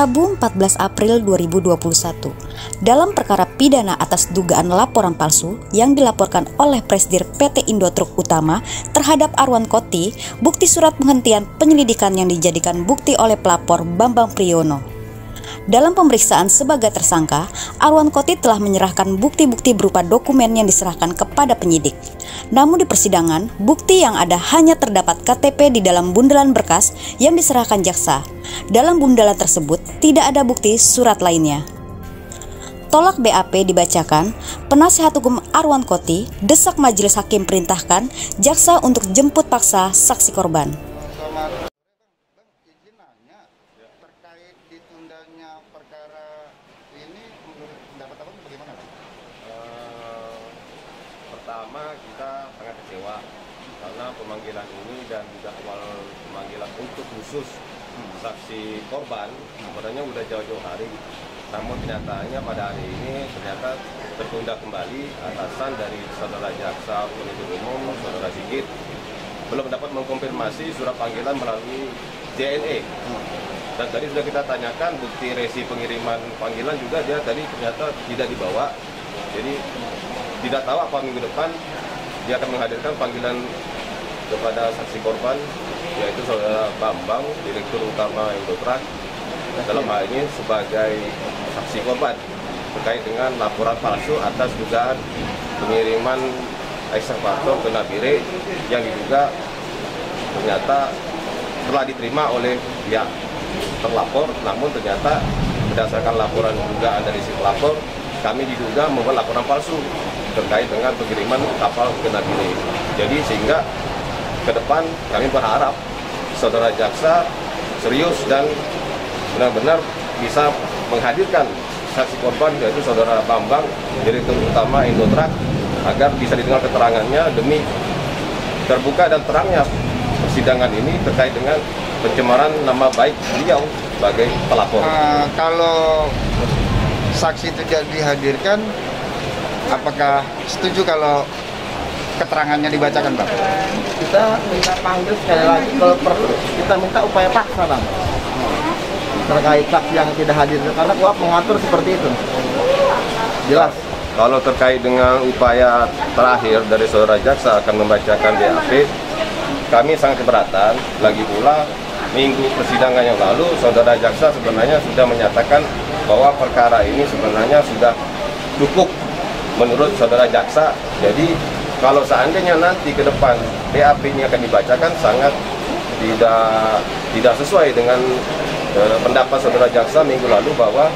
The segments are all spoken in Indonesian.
Rabu 14 April 2021, dalam perkara pidana atas dugaan laporan palsu yang dilaporkan oleh Presidir PT Indotruk Utama terhadap Arwan Koti, bukti surat penghentian penyelidikan yang dijadikan bukti oleh pelapor Bambang Priyono. Dalam pemeriksaan sebagai tersangka, Arwan Koti telah menyerahkan bukti-bukti berupa dokumen yang diserahkan kepada penyidik. Namun di persidangan, bukti yang ada hanya terdapat KTP di dalam bundelan berkas yang diserahkan jaksa. Dalam bundelan tersebut tidak ada bukti surat lainnya. Tolak BAP dibacakan, penasihat hukum Arwan Koti desak majelis hakim perintahkan jaksa untuk jemput paksa saksi korban. Izin nanya terkait ditundanya perkara ini, menurut pendapat abang bagaimana? Pertama, kita sangat kecewa karena pemanggilan ini dan juga awal pemanggilan untuk khusus saksi korban sebenarnya udah jauh-jauh hari. Namun kenyataannya pada hari ini ternyata tertunda kembali atasan dari saudara jaksa penuntut umum, saudara Sigit, belum dapat mengkonfirmasi surat panggilan melalui JNE. Dan tadi sudah kita tanyakan bukti resi pengiriman panggilan juga dia tadi ternyata tidak dibawa. Jadi tidak tahu apa minggu depan dia akan menghadirkan panggilan kepada saksi korban, yaitu saudara Bambang, Direktur Utama Indotruk, dalam hal ini sebagai saksi korban terkait dengan laporan palsu atas dugaan pengiriman ekskavator ke Nabire yang diduga ternyata telah diterima oleh pihak terlapor, namun ternyata berdasarkan laporan dugaan dari si pelapor, kami diduga membuat laporan palsu terkait dengan pengiriman kapal ke Nabire. Jadi sehingga ke depan kami berharap saudara jaksa serius dan benar-benar bisa menghadirkan saksi korban, yaitu saudara Bambang, Direktur Utama Indotruk, agar bisa didengar keterangannya demi terbuka dan terangnya persidangan ini terkait dengan pencemaran nama baik beliau sebagai pelapor. Kalau saksi itu tidak dihadirkan, apakah setuju kalau keterangannya dibacakan, Bang? Kita minta panggil sekali lagi kalau perlu, kita minta upaya paksa, Bang, terkait saksi yang tidak hadir, karena KUHP mengatur seperti itu. Jelas. Kalau terkait dengan upaya terakhir dari saudara jaksa akan membacakan BAP, kami sangat keberatan. Lagi pula minggu persidangan yang lalu saudara jaksa sebenarnya sudah menyatakan bahwa perkara ini sebenarnya sudah cukup menurut saudara jaksa. Jadi kalau seandainya nanti ke depan BAP ini akan dibacakan, sangat tidak sesuai dengan pendapat saudara jaksa minggu lalu bahwa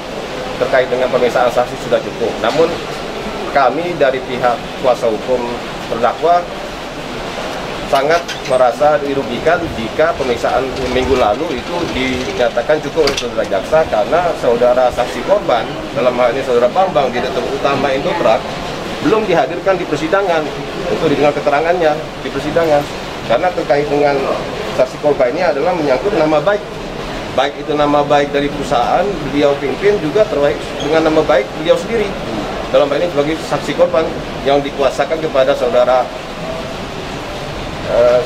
terkait dengan pemeriksaan saksi sudah cukup. Namun kami dari pihak kuasa hukum terdakwa sangat merasa dirugikan jika pemeriksaan minggu lalu itu dinyatakan cukup oleh saudara jaksa, karena saudara saksi korban, dalam hal ini saudara Bambang, Direktur Utama Indotruk, belum dihadirkan di persidangan untuk didengar keterangannya di persidangan, karena terkait dengan saksi korban ini adalah menyangkut nama baik itu nama baik dari perusahaan beliau pimpin, juga terkait dengan nama baik beliau sendiri dalam hal ini sebagai saksi korban yang dikuasakan kepada saudara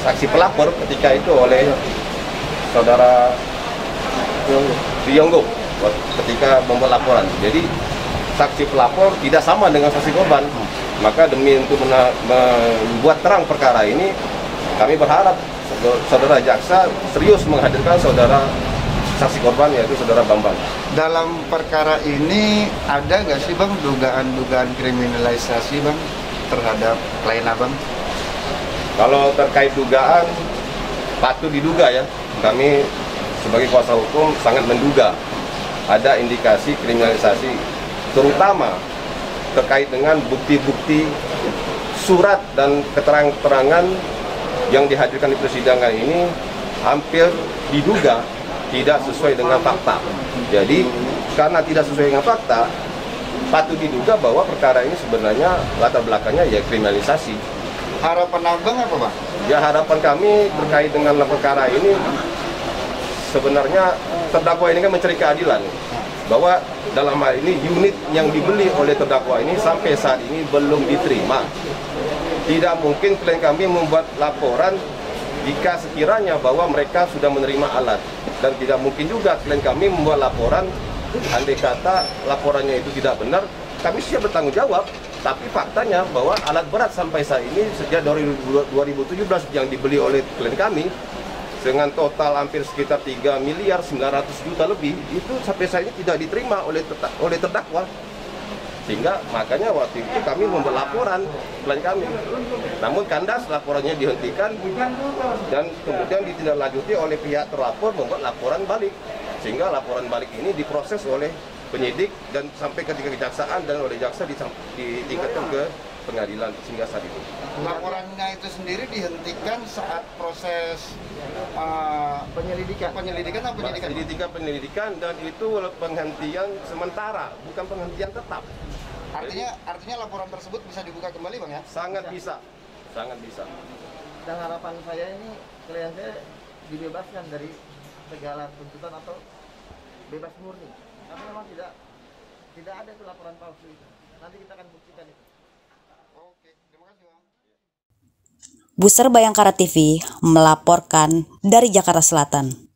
saksi pelapor ketika itu oleh saudara Priyono ketika membuat laporan. Jadi saksi pelapor tidak sama dengan saksi korban. Maka demi untuk membuat terang perkara ini, kami berharap saudara jaksa serius menghadirkan saudara saksi korban, yaitu saudara Bambang. Dalam perkara ini ada nggak sih, Bang, dugaan kriminalisasi, Bang, terhadap klien Abang? Kalau terkait dugaan, patut diduga ya. Kami sebagai kuasa hukum sangat menduga ada indikasi kriminalisasi, terutama terkait dengan bukti-bukti surat dan keterangan-keterangan yang dihadirkan di persidangan ini hampir diduga tidak sesuai dengan fakta. Jadi karena tidak sesuai dengan fakta, patut diduga bahwa perkara ini sebenarnya latar belakangnya ya kriminalisasi. Harapan Abang apa, Bang? Ya, harapan kami terkait dengan perkara ini sebenarnya terdakwa ini kan mencari keadilan, bahwa dalam hal ini unit yang dibeli oleh terdakwa ini sampai saat ini belum diterima. Tidak mungkin klien kami membuat laporan jika sekiranya bahwa mereka sudah menerima alat. Dan tidak mungkin juga klien kami membuat laporan, andai kata laporannya itu tidak benar, kami siap bertanggung jawab. Tapi faktanya bahwa alat berat sampai saat ini sejak 2017 yang dibeli oleh klien kami dengan total hampir sekitar 3 miliar 900 juta lebih, itu sampai saat ini tidak diterima oleh terdakwa. Sehingga makanya waktu itu kami membuat laporan klien kami. Namun kandas laporannya dihentikan dan kemudian ditindaklanjuti oleh pihak terlapor membuat laporan balik. Sehingga laporan balik ini diproses oleh penyidik dan sampai ke kejaksaan dan oleh jaksa ditingkatkan ke pengadilan sehingga saat itu. Laporannya itu sendiri dihentikan saat proses penyelidikan dan itu penghentian sementara, bukan penghentian tetap. Artinya laporan tersebut bisa dibuka kembali, Bang, ya? Sangat bisa. Dan harapan saya ini klien saya dibebaskan dari segala tuntutan atau bebas murni. Karena memang tidak ada itu laporan palsu itu. Nanti kita akan buktikan itu. Oke, terima kasih, Bang. Buser Bayangkara TV melaporkan dari Jakarta Selatan.